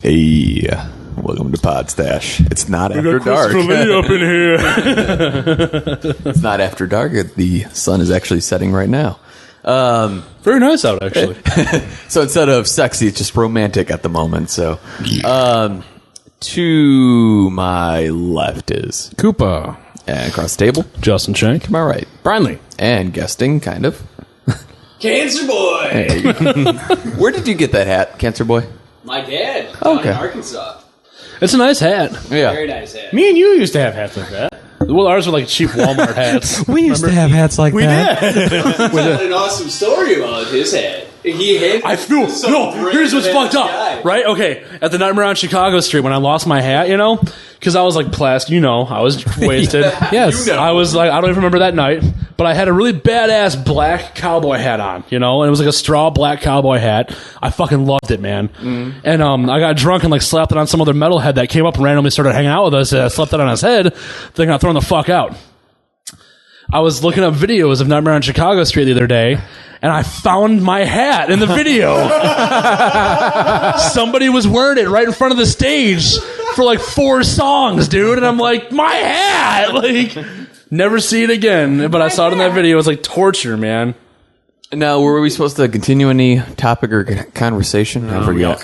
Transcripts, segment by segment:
Hey, welcome to Podstache. It's not after dark. Up in here. It's not after dark. The sun is actually setting right now. Very nice out, actually. So instead of sexy, it's just romantic at the moment. So, to my left is Koopa. and across the table, Justin Shank. to my right, Brinley. and guesting, kind of. Cancer Boy! Hey. Where did you get that hat, Cancer Boy? My dad, down Okay. in Arkansas. It's a nice hat. Yeah. Very nice hat. Me and you used to have hats like that. Well, ours were like cheap Walmart hats. We used to have hats like that. Got an awesome story about his hat. He had I flew. some No, here's what's random fucked up. guy. Right? Okay. At the Nightmare on Chicago Street, when I lost my hat, because I was like plastic, I was wasted. Yes. I was like, I don't even remember that night, but I had a really badass black cowboy hat on, and it was like a straw black cowboy hat. I fucking loved it, man. And I got drunk and like slapped it on some other metalhead that came up and randomly started hanging out with us. I slapped it on his head, then got thrown the fuck out. I was looking up videos of Nightmare on Chicago Street the other day, and I found my hat in the video. Somebody was wearing it right in front of the stage for like 4 songs, dude. And I'm like, my hat! Like, never see it again. But I saw it in that video. It was like torture, man. Now, were we supposed to continue any topic or conversation? I forget.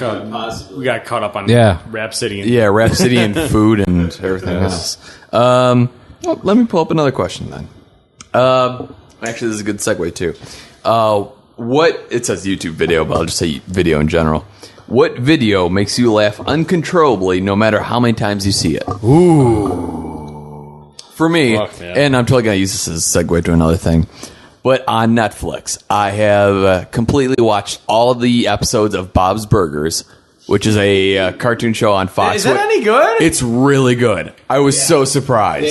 We got caught up on Rhapsody. Yeah, Rhapsody and food and everything else. Well, let me pull up another question then. Actually, this is a good segue too. It says YouTube video, but I'll just say video in general. What video makes you laugh uncontrollably no matter how many times you see it? Ooh. For me, and I'm totally going to use this as a segue to another thing, but on Netflix, I have completely watched all of the episodes of Bob's Burgers, which is a cartoon show on Fox. Is that any good? It's really good. I was so surprised.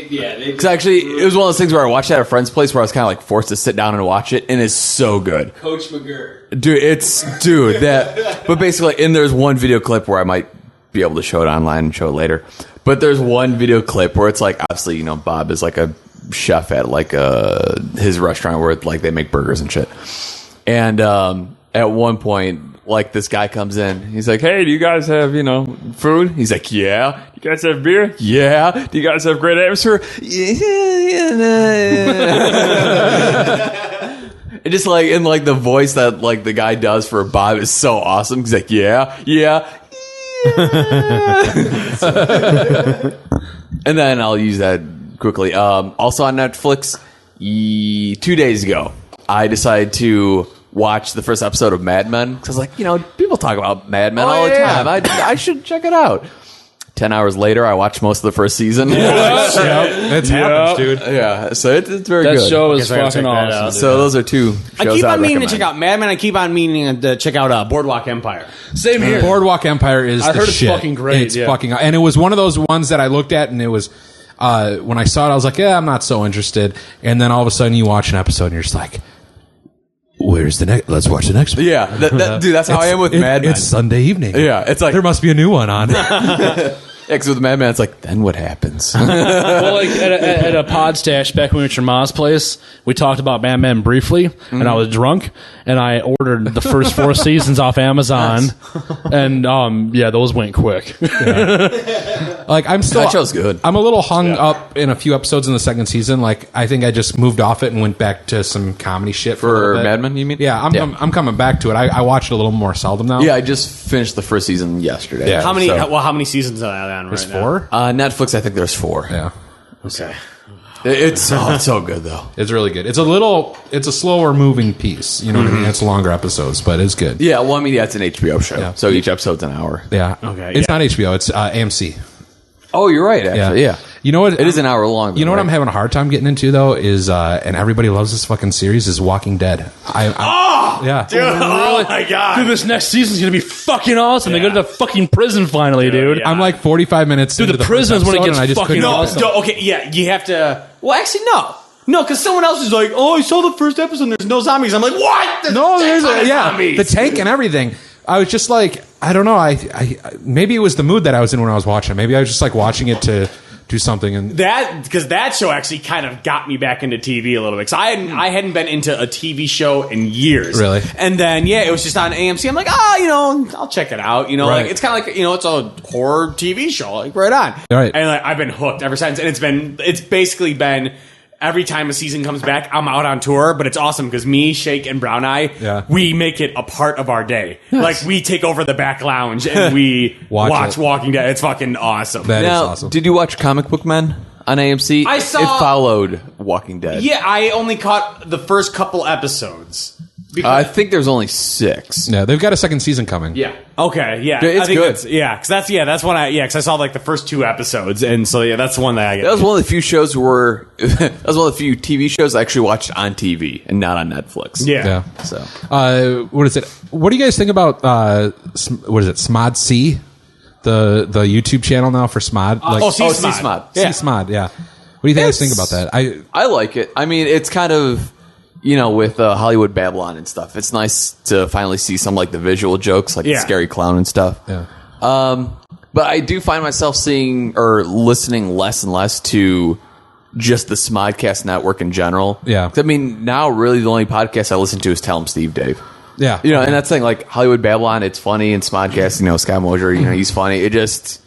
Because actually, it was one of those things where I watched it at a friend's place where I was kind of like forced to sit down and watch it, and it's so good. Coach McGurk. But basically, and there's one video clip where I might be able to show it online and show it later. But there's one video clip where it's like, obviously, Bob is like a chef at like his restaurant where like they make burgers and shit. And at one point, like this guy comes in, he's like, "Hey, do you guys have food?" He's like, "Yeah." "Do you guys have beer?" "Yeah." "Do you guys have great atmosphere?" "Yeah." It just like in like the voice that like the guy does for Bob is so awesome. He's like, "Yeah, yeah." And then I'll use that quickly. Also on Netflix, 2 days ago, I decided to watch the first episode of Mad Men because I was like, people talk about Mad Men all the time. I should check it out. 10 hours later, I watched most of the first season. That's happens, dude. Yeah, so it's very good. That show is fucking awesome. So those are 2 shows I keep on meaning to recommend. check out Mad Men. I keep on meaning to check out Boardwalk Empire. Same here. Boardwalk Empire is I the heard it's shit. fucking great, It's yeah. fucking, and it was one of those ones that I looked at, and it was when I saw it, I was like, yeah, I'm not so interested. And then all of a sudden, you watch an episode, and you're just like, where's the next? Let's watch the next one. Yeah, dude, that's how I am with Mad Men. It's Sunday evening. Yeah, it's like there must be a new one on. because with Mad Men, it's like, then what happens? Well, like at a Podstache back when we were at your mom's place, we talked about Mad Men briefly, and I was drunk, and I ordered the first 4 seasons off Amazon, and those went quick. Like I'm still, That show's good. I'm a little hung up in a few episodes in the second season. Like I think I just moved off it and went back to some comedy shit For a little bit. Mad Men, you mean? Yeah, I'm coming back to it. I watch it a little more seldom now. Yeah, I just finished the first season yesterday. Yeah. How many? So, How many seasons are on There's right now? 4. Netflix, I think there's 4. Yeah, Okay. It's so good though. it's really good. It's a slower moving piece. You know what I mean? It's longer episodes, but it's good. Yeah, well, I mean, it's an HBO show, Yeah. so each episode's an hour. Yeah. Okay, It's not HBO. It's AMC. Oh, you're right. Actually, yeah. You know what? It is an hour long. You know what right? I'm having a hard time getting into though is and everybody loves this fucking series is Walking Dead. Yeah. Dude, oh my god. Dude, this next season's gonna be fucking awesome. They go to the fucking prison finally, dude. yeah. I'm like 45 minutes Dude, into the the first prison is when it episode, gets and I just fucking couldn't- awesome. Okay, yeah, you have to. Well, actually, no, because someone else is like, "Oh, I saw the first episode. and There's no zombies." I'm like, "What? No, there's zombies." the tank and everything. I was just like, I don't know. I maybe it was the mood that I was in when I was watching it. Maybe I was just like watching it to do something. And because that show actually kind of got me back into TV a little bit. Because I hadn't been into a TV show in years. Really? And then it was just on AMC. I'm like, I'll check it out. Right. Like it's kind of like it's a horror TV show. Like right on. Right. And like I've been hooked ever since. And it's basically been. Every time a season comes back, I'm out on tour, but it's awesome because me, Shake, and Brown Eye, we make it a part of our day. Nice. Like, we take over the back lounge and we watch Walking Dead. It's fucking awesome. That is Now, awesome. did you watch Comic Book Men on AMC? I saw- It followed Walking Dead. Yeah, I only caught the first couple episodes. I think there's only 6. Yeah, they've got a second season coming. Yeah. Okay. Yeah. It's I think good. That's when because I saw like the first 2 episodes, and so that's the one that I get. That was one of the few shows that was one of the few TV shows I actually watched on TV and not on Netflix. Yeah. So What is it? What do you guys think about what is it? Smod C, the YouTube channel now for Smod. C-Smod. C-Smod. Yeah. What do you guys think about that? I like it. I mean, it's kind of with Hollywood Babylon and stuff. It's nice to finally see some like the visual jokes, like the scary clown and stuff. Yeah. But I do find myself seeing or listening less and less to just the Smodcast network in general. Yeah. I mean, now really the only podcast I listen to is Tell 'em Steve Dave. Yeah. And that's the thing, like Hollywood Babylon, it's funny, and Smodcast, Scott Mosier, he's funny. It just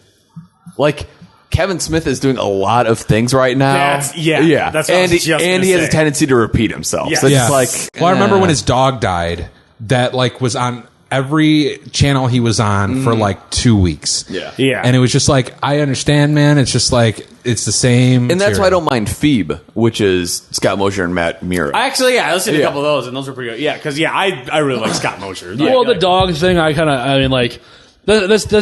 like Kevin Smith is doing a lot of things right now. That's what I was just and gonna he has say. a tendency to repeat himself. Yeah. So it's Yeah. like, well, I remember when his dog died. That like was on every channel he was on for like 2 weeks. Yeah. And it was just like, I understand, man. It's just like it's the same. and that's why I material. don't mind Phoebe, which is Scott Mosier and Matt Mira. I listened to a couple of those, and those were pretty good. Yeah, because I really like Scott Mosier. Well, the dog thing, that's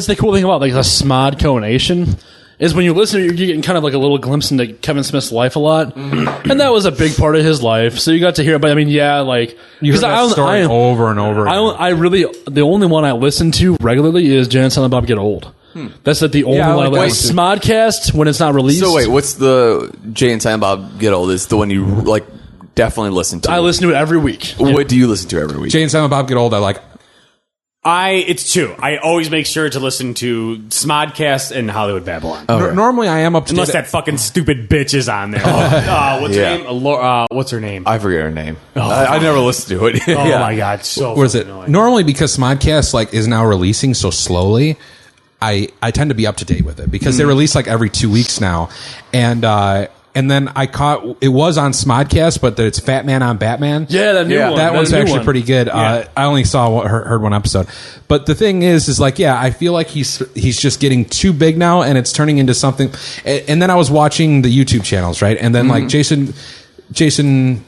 the cool thing about like the Smodco Nation is when you listen, you're getting kind of like a little glimpse into Kevin Smith's life a lot, and that was a big part of his life. So you got to hear, but I mean, like You heard that story over and over. I really the only one I listen to regularly is Jay and Silent Bob Get Old. That's like the only I one I like listen to. Smodcast when it's not released. So wait, what's the Jay and Silent Bob Get Old? Is the one you like definitely listen to? I listen to it every week. What do you listen to every week? Jay and Silent Bob Get Old. I like. It's 2. I always make sure to listen to Smodcast and Hollywood Babylon. Normally, I am up to Unless date. that fucking stupid bitch is on there. What's her name? What's her name? I forget her name. I never listened to it. Oh my god, so What is it? annoying. Normally, because Smodcast like is now releasing so slowly, I tend to be up to date with it because they release like every 2 weeks now, and then I caught it was on Smodcast, but it's Fat Man on Batman. Yeah, that new one. That one's new actually one. pretty good. I only heard one episode, but the thing is like, I feel like he's just getting too big now, and it's turning into something. And then I was watching the YouTube channels, right, and then like Jason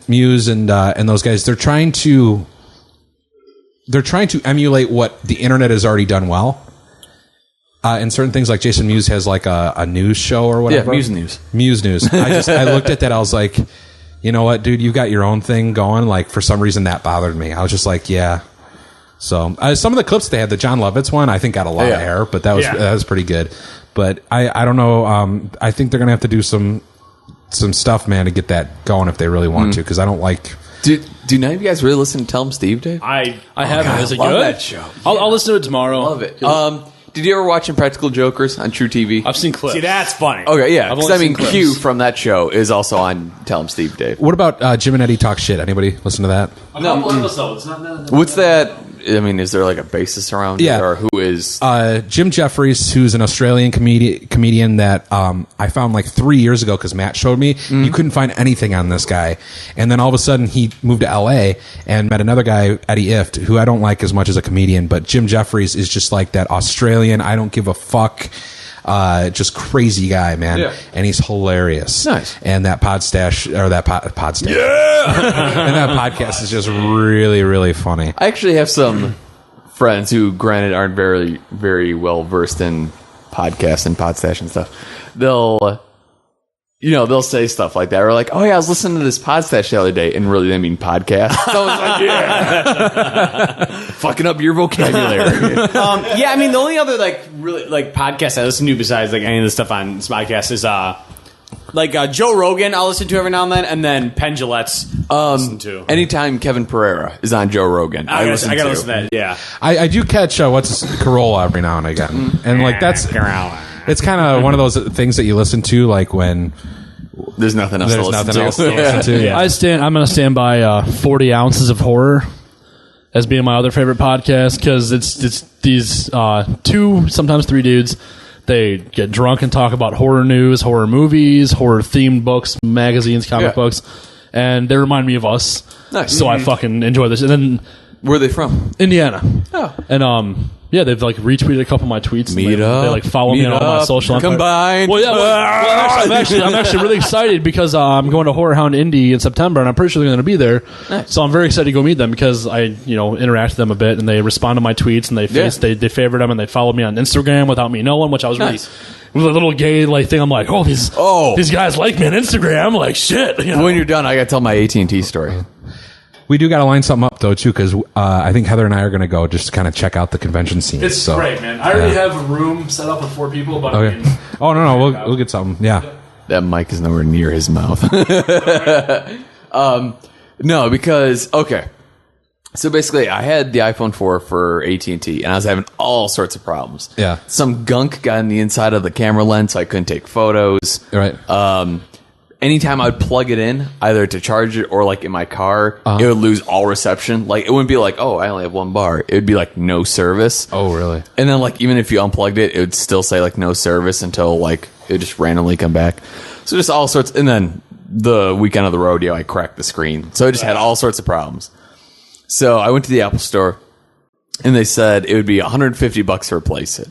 Mewes and those guys, they're trying to emulate what the internet has already done well. And certain things like Jason Mewes has like a news show or whatever. Mewes News. Mewes News. I looked at that. I was like, you know what, dude, you've got your own thing going. Like for some reason that bothered me. I was just like, yeah. So some of the clips they had, the John Lovitz one, I think got a lot of air, but that was pretty good. But I don't know. I think they're gonna have to do some stuff, man, to get that going if they really want to. Because I don't like. Do none of you guys really listen to Tell 'em Steve Dave? I haven't. Is it love good? that show. I'll listen to it tomorrow. Love it. Did you ever watch Impractical Jokers on True TV? I've seen clips. See, that's funny. Okay, yeah. I've Because only I mean, seen clips. Q from that show is also on Tell 'em Steve Dave. What about Jim and Eddie Talk Shit? Anybody listen to that? No, episodes. Not What's that? I mean, is there like a basis around it? Yeah. Or who is... Jim Jeffries, who's an Australian comedian that I found like 3 years ago because Matt showed me. You couldn't find anything on this guy. And then all of a sudden he moved to LA and met another guy, Eddie Ift, who I don't like as much as a comedian, but Jim Jeffries is just like that Australian, I don't give a fuck, just crazy guy, man. Yeah. And he's hilarious. Nice. And that Podstache, or that Podstache. Yeah! And that podcast is just really, really funny. I actually have some friends who, granted, aren't very, very well versed in podcasts and Podstache and stuff. They'll say stuff like that. Or like, oh yeah, I was listening to this Podstache the other day, and really they mean podcast. So I was like, yeah, fucking up your vocabulary. Yeah, I mean, the only other like really like podcast I listen to besides like any of the stuff on Smodcast is Joe Rogan. I'll listen to every now and then Penn Jillette's listen to. Anytime Kevin Pereira is on Joe Rogan, I I gotta listen to that. Yeah, I do catch Corolla every now and again, and like that's It's kind of one of those things that you listen to like when there's nothing else to listen to. Yeah. I'm going to stand by 40 Ounces of Horror as being my other favorite podcast because it's these 2, sometimes 3 dudes. They get drunk and talk about horror news, horror movies, horror themed books, magazines, comic books, and they remind me of us. Nice. So I fucking enjoy this. And then where are they from? Indiana. Oh. And they've like retweeted a couple of my tweets. Meet up. They like follow me on all my social. Combined. Well, yeah. I'm actually really excited because I'm going to Horror Hound Indy in September, and I'm pretty sure they're going to be there. Nice. So I'm very excited to go meet them because I interact with them a bit, and they respond to my tweets, and they favorite them, and they follow me on Instagram without me knowing, which I was really. With a little gay like thing, I'm like, these guys like me on Instagram. Like shit. When you're done, I got to tell my AT&T story. We do got to line something up though too, because I think Heather and I are going to go just to kind of check out the convention scene. It's great, man. I already have a room set up with 4 people, but okay. We'll get something. Yeah, that mic is nowhere near his mouth. No, because so basically, I had the iPhone 4 for AT&T, and I was having all sorts of problems. Yeah, some gunk got in the inside of the camera lens, so I couldn't take photos. Right. Anytime I would plug it in, either to charge it or like in my car, it would lose all reception. Like it wouldn't be like, I only have 1 bar. It would be like no service. Oh, really? And then like even if you unplugged it, it would still say like no service until like it would just randomly come back. So just all sorts. And then the weekend of the rodeo, I cracked the screen. So I just had all sorts of problems. So I went to the Apple store and they said it would be $150 to replace it.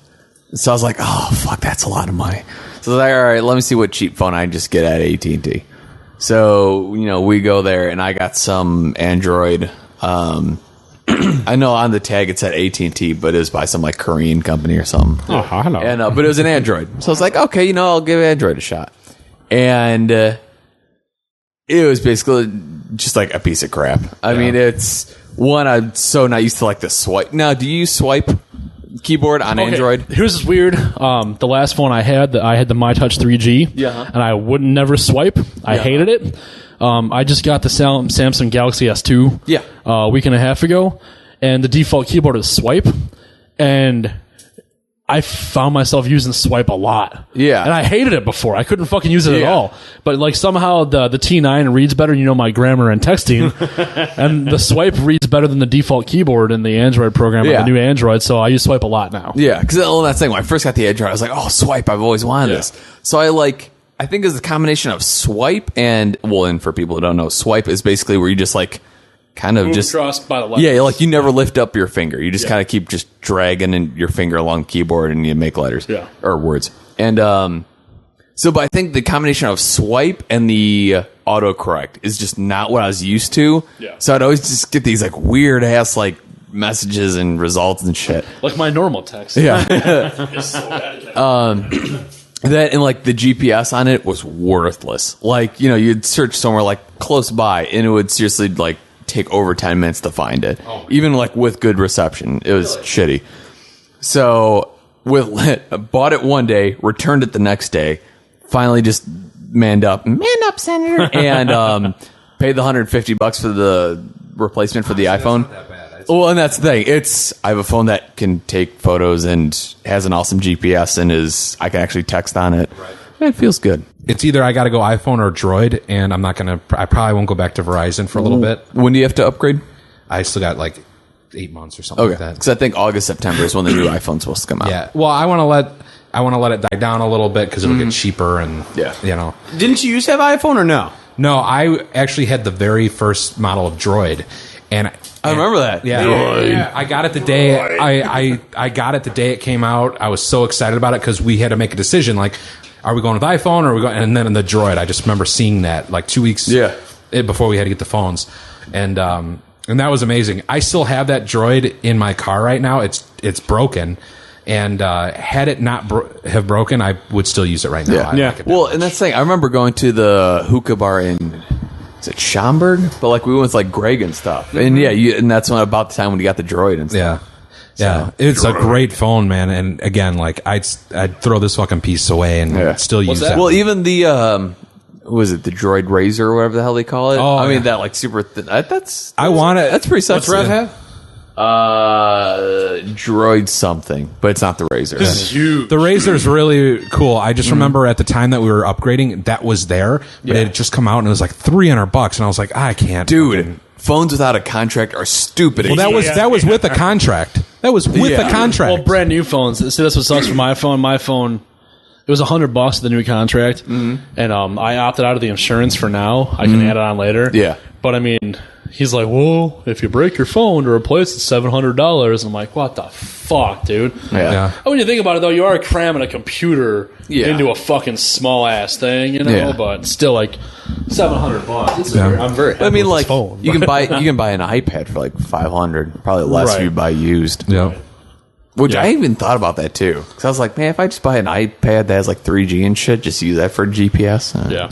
So I was like, oh fuck, that's a lot of money. So I was like, all right, let me see what cheap phone I can just get at AT&T. So, we go there, and I got some Android. I know on the tag it said AT&T, but it was by some, like, Korean company or something. Oh, I know. And, but it was an Android. So I was like, okay, I'll give Android a shot. And it was basically just, like, a piece of crap. I mean, I'm so not used to, like, the swipe. Now, do you swipe keyboard on Android? Here's what's weird. The last phone I had the MyTouch 3G, and I would never swipe. I hated it. I just got the Samsung Galaxy S2 a week and a half ago, and the default keyboard is swipe, and I found myself using swipe a lot. Yeah. And I hated it before. I couldn't fucking use it at all. But like somehow the T9 reads better, my grammar and texting. And the swipe reads better than the default keyboard in the Android program, the new Android. So I use swipe a lot now. Yeah, because that's the thing. When I first got the Android, I was like, swipe. I've always wanted this. So I think it's a combination of swipe and for people who don't know, swipe is basically where you just like kind of just crossed by the letters. Yeah, like you never lift up your finger. You just kind of keep just dragging in your finger along the keyboard and you make letters or words. And but I think the combination of swipe and the autocorrect is just not what I was used to. Yeah. So I'd always just get these like weird ass like messages and results and shit. Like my normal text. Yeah. It's so bad. That and like the GPS on it was worthless. Like, you'd search somewhere like close by and it would seriously like take over 10 minutes to find it. Even like with good reception. It was shitty. So bought it one day, returned it the next day, finally just manned up, Senator, and paid the $150 for the replacement for the iPhone. Well, and that's the thing. I have a phone that can take photos and has an awesome GPS and I can actually text on it. Right. It feels good. It's either I got to go iPhone or Droid, and I probably won't go back to Verizon for a little bit. When do you have to upgrade? I still got like 8 months or something like that. Because I think August, September is when the new iPhone's supposed to come out. Yeah. Well, I want to let it die down a little bit because it'll get cheaper and Didn't you used to have iPhone or no? No, I actually had the very first model of Droid, and I remember that. Yeah. I got it the day I got it the day it came out. I was so excited about it because we had to make a decision like, are we going with iPhone or are we going? And then in the Droid, I just remember seeing that like 2 weeks before we had to get the phones, and that was amazing. I still have that Droid in my car right now. It's broken. And had it not have broken, I would still use it right now. Well, and that's the thing. I remember going to the hookah bar in, is it Schaumburg? But like we went with like Greg and stuff. And and that's about the time when you got the Droid and stuff. Yeah, it's a great phone, man. And again, like I'd throw this fucking piece away and still use that. Well, even the was it the Droid Razor or whatever the hell they call it? I mean that like super thin. I want it. That's pretty sexy. What's Rev have? Droid something, but it's not the Razor. This is huge. The Razor's really cool. I just remember at the time that we were upgrading, that was there, but it had just come out and it was like $300, and I was like, I can't, Dude. Phones without a contract are stupid. Well, that was with a contract. That was with a contract. Well, brand new phones. See, that's what sucks for my phone. My phone, it was $100 the new contract, and I opted out of the insurance for now. I can add it on later. Yeah, but I mean, he's like, well, if you break your phone to replace it, $700. I'm like, what the fuck, dude? Yeah. When you think about it, though, you are cramming a computer into a fucking small ass thing, you know. Yeah. But still, like $700. I'm very happy I mean, with like this phone. you can buy an iPad for like $500, probably less if you buy used. Yeah. Which I even thought about that too, because I was like, man, if I just buy an iPad that has like 3G and shit, just use that for GPS. Yeah.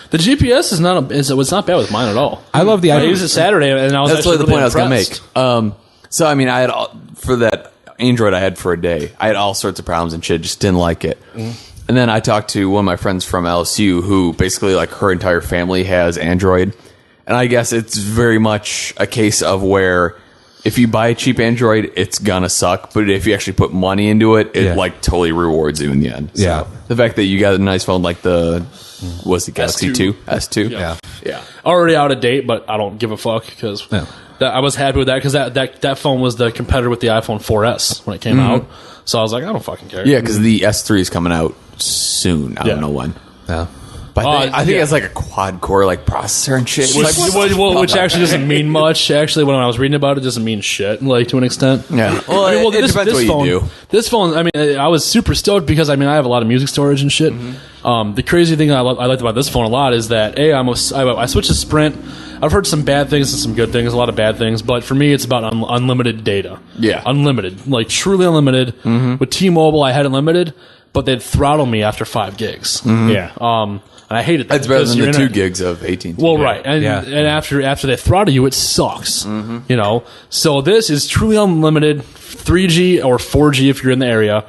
The GPS is not it's not bad with mine at all. I love the I idea. used it Saturday, and I was That's actually really the point I was impressed. gonna make. So I mean, I had for that Android I had for a day, I had all sorts of problems and shit. Just didn't like it. And then I talked to one of my friends from LSU who basically like her entire family has Android, and I guess it's very much a case of where if you buy a cheap Android, it's gonna suck. But if you actually put money into it, it like totally rewards you in the end. So the fact that you got a nice phone like the Galaxy S2. Yeah. Already out of date, but I don't give a fuck because I was happy with that because that phone was the competitor with the iPhone 4S when it came out. So I was like, I don't fucking care. Yeah, because the S3 is coming out soon. I don't know when. Yeah. But I think it has like a quad core like processor and shit. Which actually doesn't mean much. Actually, when I was reading about it, doesn't mean shit. Like to an extent. Yeah. Well, it depends what phone, you do. This phone, I mean, I was super stoked because I mean I have a lot of music storage and shit. The crazy thing I liked about this phone a lot is that I switched to Sprint. I've heard some bad things and some good things, a lot of bad things, but for me, it's about unlimited data. Yeah. Unlimited. Like, truly unlimited. With T-Mobile, I had unlimited, but they'd throttle me after 5 gigs. Yeah. And I hated that. That's better than the 2 gigs of 18. Well, right. And after they throttle you, it sucks. You know? So this is truly unlimited, 3G or 4G if you're in the area.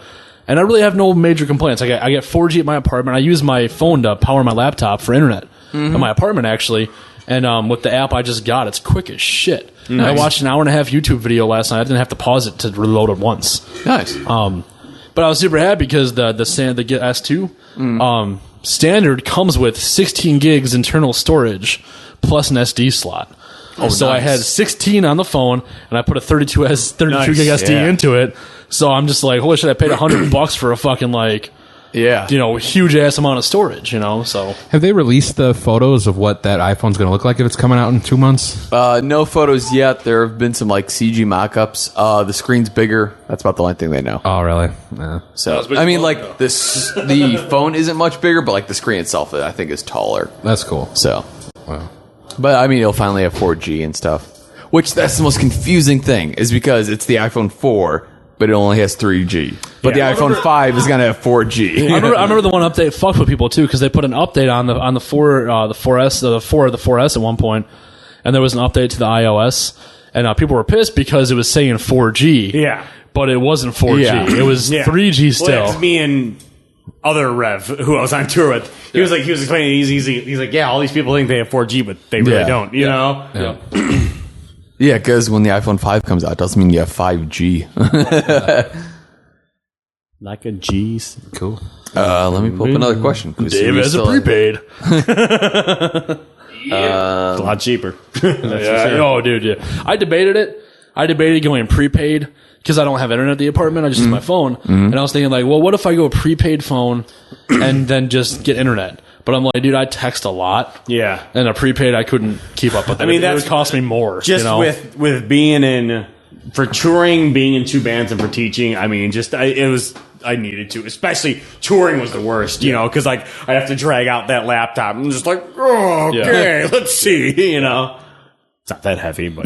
And I really have no major complaints. I get 4G at my apartment. I use my phone to power my laptop for internet in my apartment, actually. And with the app I just got, it's quick as shit. I watched an 1.5 hour YouTube video last night. I didn't have to pause it to reload it once. Nice. But I was super happy because the S2 standard comes with 16 gigs internal storage plus an SD slot. So I had 16 on the phone, and I put a 32 gig SD into it. So I'm just like, holy shit! I paid $100 for a fucking huge ass amount of storage. You know, so have they released the photos of what that iPhone's going to look like if it's coming out in 2 months? No photos yet. There have been some like CG mock-ups. The screen's bigger. That's about the only thing they know. Oh, really? Yeah. So I mean, like the phone isn't much bigger, but like the screen itself, I think, is taller. That's cool. So, wow. But I mean, it'll finally have 4G and stuff. Which that's the most confusing thing is because it's the iPhone 4. But it only has 3G. But the iPhone 5 is going to have 4G. I remember the one update fucked with people too because they put an update on the 4S at one point, and there was an update to the iOS, and people were pissed because it was saying 4G. Yeah, but it wasn't 4G. Yeah. It was 3G still. Well, it's me and other Rev who I was on tour with. He was explaining he's like, yeah, all these people think they have 4G, but they really don't. You know. Yeah. Yeah, because when the iPhone 5 comes out, it doesn't mean you have 5G. Like a G's. Cool. Let me pull up another question. Dave has a prepaid. It's a lot cheaper. Oh, dude, yeah. I debated going prepaid because I don't have internet at the apartment. I just use my phone. And I was thinking, like, well, what if I go a prepaid phone and then just get internet? But I'm like, dude, I text a lot. Yeah. And a prepaid, I couldn't keep up with it. I mean, that would cost me more. Just with being for touring, being in 2 bands, and for teaching, I mean, I needed to. Especially touring was the worst, you know, because like I have to drag out that laptop and just like, oh, okay, let's see, you know. It's not that heavy, but.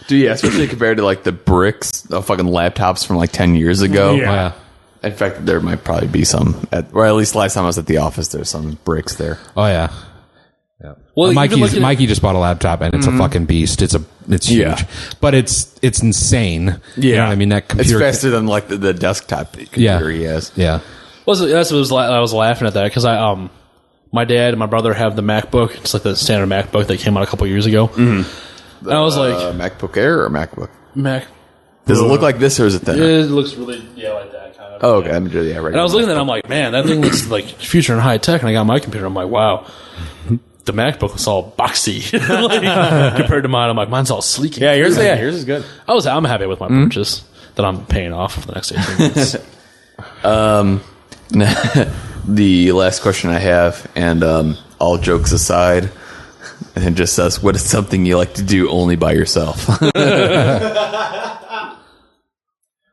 Dude, yeah, especially compared to like the bricks of fucking laptops from like 10 years ago. Yeah. In fact, there might probably be some, or at least last time I was at the office, there's some bricks there. Oh, yeah. Well, Mikey just bought a laptop and it's a fucking beast. It's huge, but it's insane. Yeah, you know what I mean, that computer it's faster than like the desktop computer he has. Yeah, that's what I was laughing at that because my dad and my brother have the MacBook. It's like the standard MacBook that came out a couple years ago. And I was like, MacBook Air or MacBook? Mac. Does it look like this or is it thinner? It looks really, like that kind of. Oh, okay. Yeah, right. And I was looking at it, I'm like, man, that thing looks like future and high tech. And I got my computer, I'm like, wow. The MacBook was all boxy like, compared to mine. I'm like, mine's all sleek. Yeah, yours is good. I'm happy with my purchase that I'm paying off for the next 18 months. The last question I have, and all jokes aside, and it just says, what is something you like to do only by yourself?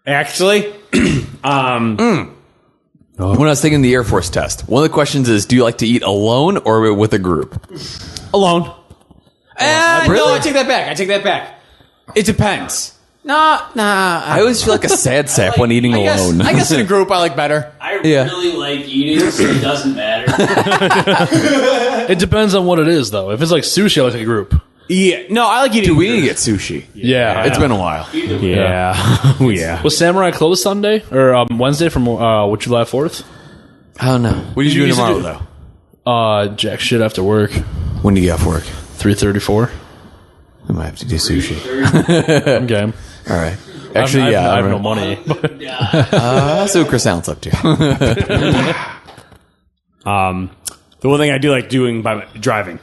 Actually, When I was taking the Air Force test, one of the questions is, do you like to eat alone or with a group? alone. Really? No, I take that back. It depends. Nah. I always feel like a sad sap when eating alone. I guess in a group I like better. I Yeah. really like eating, so it doesn't matter. It depends on what it is, though. If it's like sushi, I like a group. Yeah, no, I like eating. Dude, we need to get sushi. Yeah. It's been a while. Yeah, yeah. Was Samurai closed Sunday? Or Wednesday from July 4th? I don't know. What are you doing tomorrow, though? Jack shit after work. When do you get off work? 3:34. I might have to do sushi. I'm game. All right. Actually, I have no money. I'll see what Chris Allen's up to. The one thing I do like doing by driving.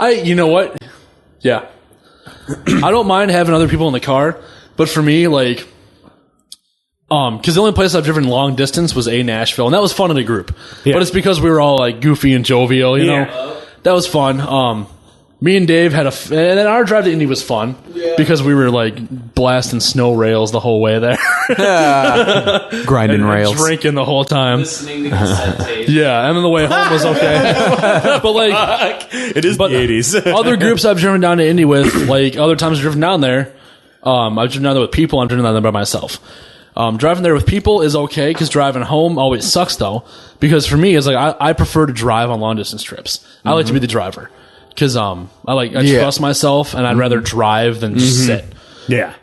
You know what? Yeah. I don't mind having other people in the car, but for me, like, because the only place I've driven long distance was Nashville, and that was fun in a group. Yeah. But it's because we were all like goofy and jovial, you know. That was fun. Me and Dave had and then our drive to Indy was fun because we were like blasting snow rails the whole way there, Grinding rails. drinking the whole time. Listening to cassette tape. Yeah, and then the way home was okay. But like, It is but the 80s. other groups I've driven down to Indy with, like other times I've driven down there, I've driven down there with people. I'm driven down there by myself. Driving there with people is okay because driving home always sucks though. Because for me, it's like I prefer to drive on long distance trips. I like to be the driver because I trust myself and I'd rather drive than just sit. Yeah.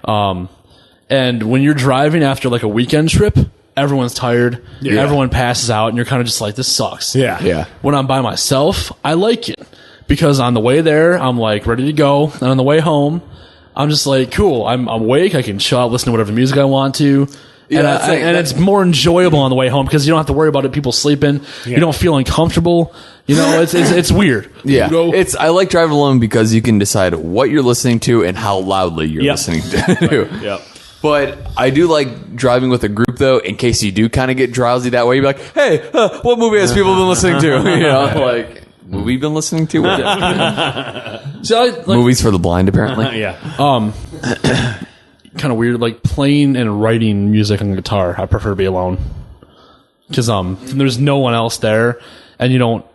And when you're driving after like a weekend trip, everyone's tired. Yeah. Everyone passes out, and you're kind of just like, this sucks. Yeah. Yeah. When I'm by myself, I like it because on the way there, I'm like ready to go, and on the way home, I'm just like, cool. I'm awake. I can chill out, listen to whatever music I want to. Yeah, And it's more enjoyable on the way home because you don't have to worry about it. People sleeping. Yeah. You don't feel uncomfortable. You know, it's weird. Yeah, I like driving alone because you can decide what you're listening to and how loudly you're listening to. Yep. But I do like driving with a group, though, in case you do kind of get drowsy that way. You're like, hey, what movie has people been listening to? You know, like, movie been listening to? Movies for the blind, apparently. Yeah. Kind of weird, like playing and writing music on guitar. I prefer to be alone because there's no one else there, and you don't.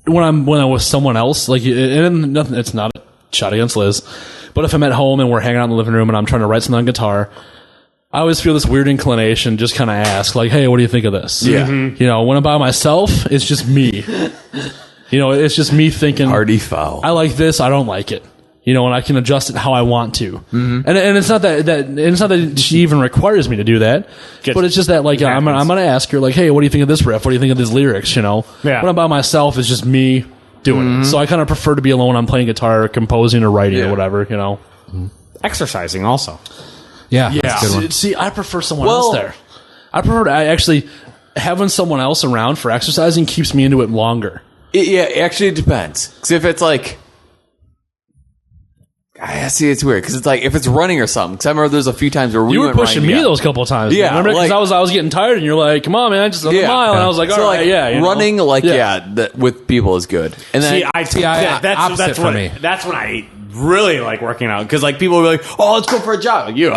When I'm with someone else, like, and nothing. It's not a shot against Liz, but if I'm at home and we're hanging out in the living room and I'm trying to write something on guitar, I always feel this weird inclination, just kind of ask, like, "Hey, what do you think of this?" Yeah. Mm-hmm. You know, when I'm by myself, it's just me. You know, it's just me thinking, Hardy foul. I like this. I don't like it. You know, and I can adjust it how I want to. Mm-hmm. And it's not that she even requires me to do that, but it's just that, like, I'm gonna ask her, like, hey, what do you think of this riff? What do you think of these lyrics? You know, when I'm by myself, it's just me doing it. So I kind of prefer to be alone when I'm playing guitar, or composing, or writing, or whatever. You know, Exercising also. Yeah. That's a good one. See, I prefer someone else there. I prefer to actually having someone else around for exercising keeps me into it longer. Actually, it depends. Because if it's like, I see, it's weird because it's like if it's running or something. Because I remember there's a few times where we were went pushing me those couple of times. Yeah, remember? Because like, I was getting tired, and you're like, "Come on, man, just another mile." And I was like, "All right, yeah." You running, know? like, with people is good. And then That's for me. That's when I really like working out because like people will be like, "Oh, let's go for a jog." Like you,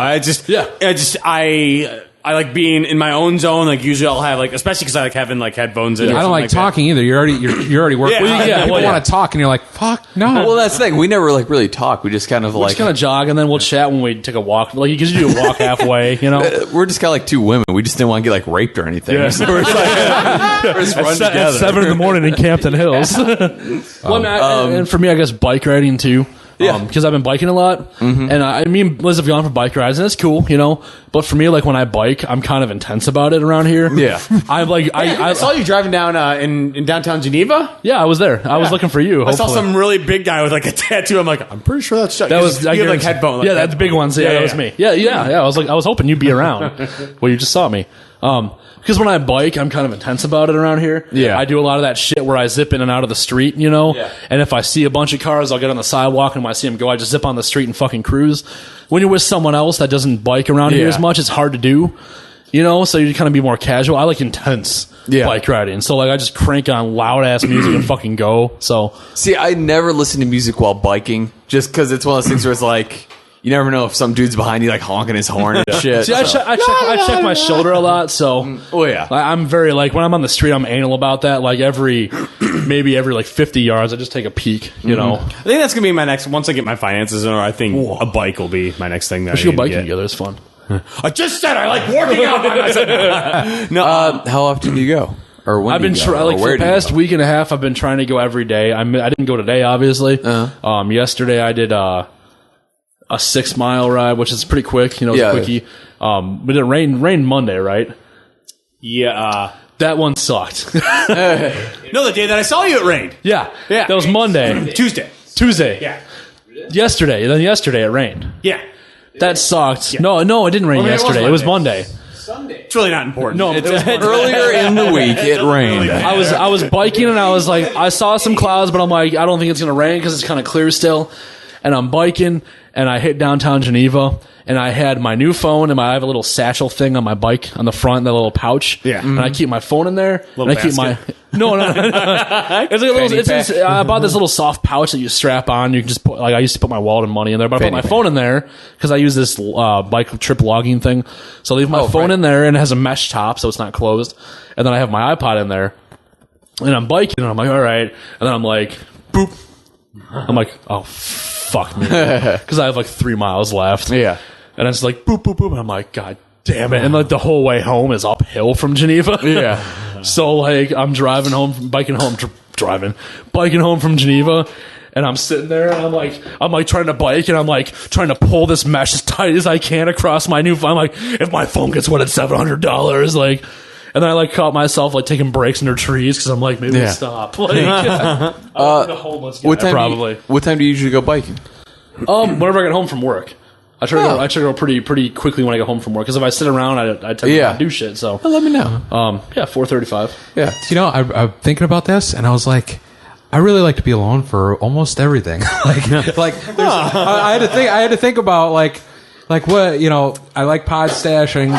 I like being in my own zone. Like usually, I'll have like, especially because I like having like headphones in. I don't like talking either. You're already working. People want to talk, and you're like, "Fuck no." Well, that's the thing. We never like really talk. We just kind of just kind of jog, and then we'll chat when we take a walk. Like, because you do a walk halfway, you know. We're just kind of like two women. We just didn't want to get like raped or anything. Yeah. So we're just like, we're just run together. At 7 a.m. in Campton Hills. Well, and for me, I guess bike riding too. because I've been biking a lot, and me and Liz have gone for bike rides, and it's cool, But for me, like when I bike, I'm kind of intense about it around here. Yeah. I'm like, I saw you driving down in downtown Geneva. Yeah, I was there. I was looking for you. I saw hopefully. some really big guy with like a tattoo. I'm like, I'm pretty sure that's Chuck. That was you had like headphones. Like yeah, that's the big ones. Yeah, that was me. Yeah. I was hoping you'd be around. Well, you just saw me. Because when I bike, I'm kind of intense about it around here. Yeah. I do a lot of that shit where I zip in and out of the street, Yeah. And if I see a bunch of cars, I'll get on the sidewalk, and when I see them go, I just zip on the street and fucking cruise. When you're with someone else that doesn't bike around here Yeah. as much, it's hard to do, so you kind of be more casual. I like intense bike riding. So, like, I just crank on loud-ass music and fucking go. So, See, I never listen to music while biking, just because it's one of those things where it's like, you never know if some dude's behind you, like, honking his horn and shit. see, I check my shoulder a lot, so... Oh, yeah. I'm very, like, when I'm on the street, I'm anal about that. Like, maybe every, like, 50 yards, I just take a peek, I think that's gonna be my next. Once I get my finances in order, I think a bike will be my next thing. That We should go I biking get. together. It's fun. I just said I like working out by myself. No, How often do you go? Or when I've do you been go? Or for where the do you past go? week and a half. I've been trying to go every day. I didn't go today, obviously. Yesterday I did a 6 mile ride, which is pretty quick. It's Yeah. a quickie. But it rained Monday, right? yeah. That one sucked. No, the day that I saw you, it rained. yeah, Yeah. that was Monday. Tuesday. Yeah. Yesterday it rained. Yeah. That sucked. No, it didn't rain Well, maybe it was yesterday. It was Monday. It's really not important. No, it was Earlier in the week, it rained. I was biking and I was like, I saw some clouds, but I'm like, I don't think it's gonna rain because it's kind of clear still. And I'm biking and I hit downtown Geneva and I had my new phone and I have a little satchel thing on my bike on the front, that little pouch. Yeah. And I keep my phone in there. Little and I keep basket. no. It's like a little. I bought this little soft pouch that you strap on. You can just put, like, I used to put my wallet and money in there, but I put my phone in there because I use this bike trip logging thing. So I leave my phone in there and it has a mesh top, so it's not closed. And then I have my iPod in there, and I'm biking and I'm like, all right. And then I'm like, boop. I'm like, oh, fuck me. Because I have like 3 miles left. Yeah. And it's like, boop, boop, boop. And I'm like, God damn it. And like the whole way home is uphill from Geneva. Yeah. So like I'm driving home, biking home from Geneva. And I'm sitting there and I'm like trying to bike and I'm like trying to pull this mesh as tight as I can across my new phone. I'm like, if my phone gets wet, it's $700. Like, and then I like caught myself like taking breaks under trees because I'm like, maybe we'll stop. Like, I'm a homeless guy, What time do you usually go biking? whenever I get home from work. I try to go pretty quickly when I get home from work because if I sit around, I tend to not do shit. So Let me know. 4:35. Yeah. I'm thinking about this, and I was like, I really like to be alone for almost everything. I had to think about like what, I like Podstashing.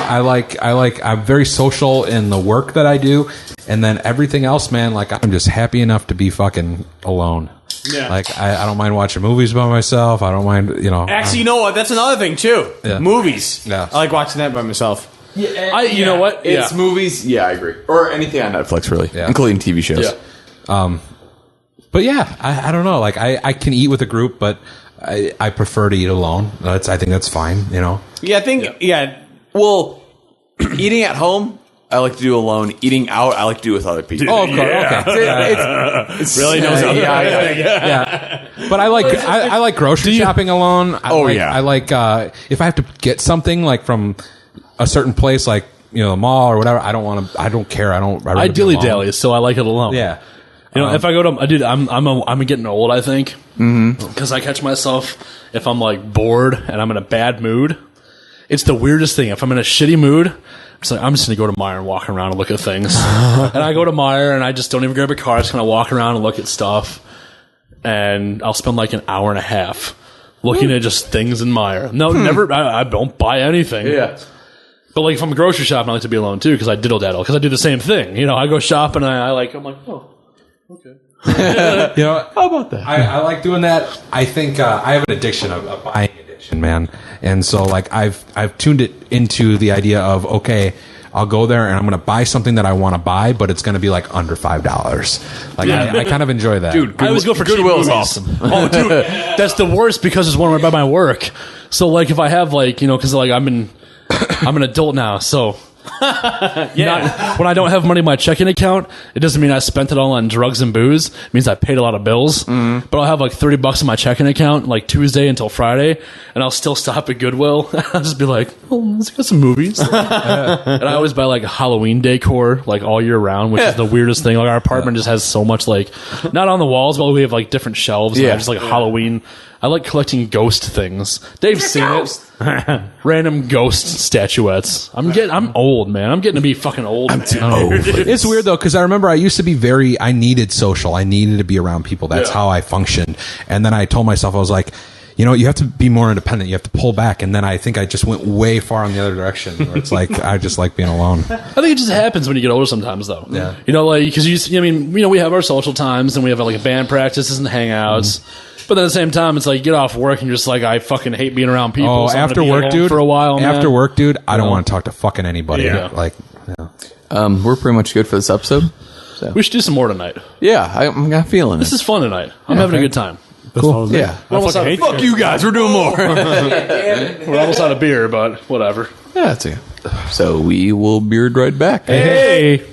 I'm very social in the work that I do, and then everything else, man. Like, I'm just happy enough to be fucking alone. Yeah. Like, I don't mind watching movies by myself. I don't mind, Actually, you know what? That's another thing too. Yeah. Movies. Yeah. I like watching that by myself. You know what? It's movies. Yeah, I agree. Or anything on Netflix, really. Yeah. Including TV shows. Yeah. But yeah, I don't know. Like, I can eat with a group, but I prefer to eat alone. I think that's fine, Yeah, I think. Yeah. Well, eating at home, I like to do alone. Eating out, I like to do with other people. Oh, of course. Okay. It's Really knows how to Yeah. But I like grocery shopping alone. I like if I have to get something like from a certain place, like the mall or whatever. I don't care. I dilly dally, so I like it alone. Yeah. If I go to, dude, I'm getting old. I think because I catch myself if I'm like bored and I'm in a bad mood. It's the weirdest thing. If I'm in a shitty mood, I'm just gonna go to Meijer and walk around and look at things. And I go to Meijer and I just don't even grab a car. I just kind of walk around and look at stuff. And I'll spend like an hour and a half looking at just things in Meijer. No, never. I don't buy anything. Yeah. But like if I'm grocery shopping, I like to be alone too because I diddle daddle because I do the same thing. I go shop and I'm like, oh. Okay. How about that? I like doing that. I think I have an addiction, a buying addiction, man. And so, like, I've tuned it into the idea of, okay, I'll go there and I'm going to buy something that I want to buy, but it's going to be like under $5. Like, I kind of enjoy that. Dude, I always go for Goodwill is cheap awesome. Oh, dude, that's the worst because it's one by my work. So, like, if I have like, because like I'm an adult now, so When I don't have money in my checking account, it doesn't mean I spent it all on drugs and booze. It means I paid a lot of bills. But I'll have like $30 in my checking account, like Tuesday until Friday, and I'll still stop at Goodwill. I'll just be like, oh, let's get some movies. And I always buy like Halloween decor, like all year round, which is the weirdest thing. Like our apartment just has so much, like, not on the walls, but we have like different shelves. And I have just like Halloween. I like collecting ghost things. Dave's seen it. Random ghost statuettes. I'm old, man. I'm getting to be fucking old. I'm too old. It's weird though, because I remember I used to be I needed social. I needed to be around people. That's how I functioned. And then I told myself, I was like, you know, you have to be more independent. You have to pull back. And then I think I just went way far in the other direction, where it's like I just like being alone. I think it just happens when you get older sometimes, though. Yeah. You know, like, because we have our social times and we have like band practices and hangouts. But at the same time, it's like you get off work and you're just like, I fucking hate being around people. Oh, so after work, dude. For a while, man. After work, dude, I don't want to talk to fucking anybody. Yeah. Like, We're pretty much good for this episode. So. We should do some more tonight. Yeah, I'm feeling it. This is fun tonight. I'm having a good time. Cool. Yeah. Fuck you guys. We're doing more. We're almost out of beer, but whatever. Yeah, that's it. So we will beard right back. Hey.